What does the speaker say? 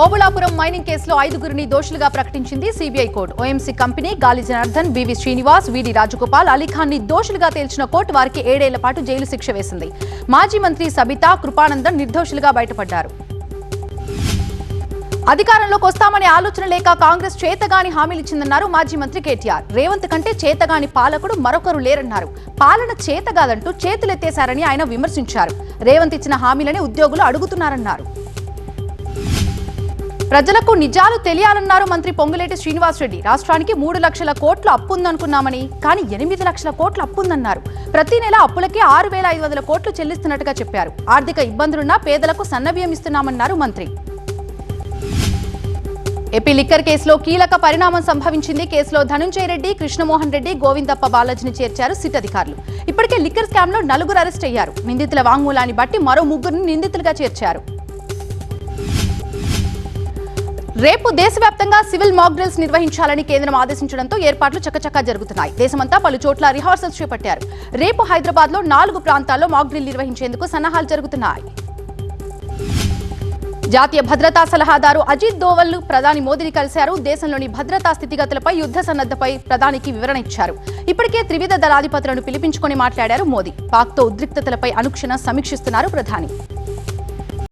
Obulapuram mining కేసులో 5గురిని దోషులుగా ప్రకటించింది సిబిఐ కోర్టు. ఓఎంసీ కంపెనీ, గాలి జనార్దన్, బివి శ్రీనివాస్, విడి రాజగోపాల్, అలీఖాన్ని దోషులుగా తేల్చిన కోర్టు వారికి 7 ఏళ్ల పాటు జైలు శిక్ష వేసింది. మాజీ మంత్రి సబితా, కృపానందన్ నిర్దోషులుగా బయటపడ్డారు. అధికారంలోకి వస్తామనే ఆలోచన లేక కాంగ్రెస్ చేతగాని హామీలిచ్చిందన్నారు మాజీ మంత్రి కేటీఆర్. రేవంత్ కంటే చేతగాని పాలకుడు మరొకరు లేరన్నారు. పాలన చేతగాదంటూ చేతులెత్తేశారని ఆయన విమర్శించారు. రేవంత్ ఇచ్చిన హామీలని ఉద్యోగులు అడుగుతున్నారన్నారు. ప్రజలకు నిజాలు తెలియాలన్నారు మంత్రి పొంగులేటి శ్రీనివాసరెడ్డి. రాష్ట్రానికి 3 లక్షల కోట్ల అప్పుందనుకున్నామని, కానీ 8 లక్షల కోట్ల అప్పుందన్నారు. ప్రతి నెల అప్పులకే 6,500 కోట్లు చెల్లిస్తున్నట్టుగా చెప్పారు. ఆర్థిక ఇబ్బందులున్నా పేదలకు సన్నబియ్యం ఇస్తున్నామన్నారు మంత్రి. ఏపీ లిక్కర్ కేసులో కీలక పరిణామం సంభవించింది. కేసులో ధనుంజయ రెడ్డి, కృష్ణమోహన్ రెడ్డి, గోవిందప్ప బాలాజీని చేర్చారు సిట్ అధికారులు. ఇప్పటికే లిక్కర్ స్కామ్ లో 4 అరెస్ట్ అయ్యారు. నిందితుల వాంగ్మూలాన్ని బట్టి మరో 3 నిందితులుగా చేర్చారు. రేపు దేశవ్యాప్తంగా సివిల్ మాక్ డ్రిల్స్ నిర్వహించాలని కేంద్రం ఆదేశించడంతో ఏర్పాట్లు చకచకా జరుగుతున్నాయి. దేశమంతా పలు చోట్ల రిహార్సల్స్ చేపట్టారు. రేపు హైదరాబాద్ లో 4 ప్రాంతాల్లో మాక్ డ్రిల్ నిర్వహించేందుకు సన్నాహాలు జరుగుతున్నాయి. జాతీయ భద్రతా సలహాదారు అజిత్ దోవల్ ప్రధాని మోదీని కలిశారు. దేశంలోని భద్రతా స్థితిగతులపై, యుద్ధ సన్నద్ధపై ప్రధానికి వివరణ ఇచ్చారు. ఇప్పటికే త్రివిధ దళాధిపతులను పిలిపించుకొని మాట్లాడారు మోదీ. పాక్తో ఉద్రిక్తతలపై అనుక్షణం సమీక్షిస్తున్నారు ప్రధాని.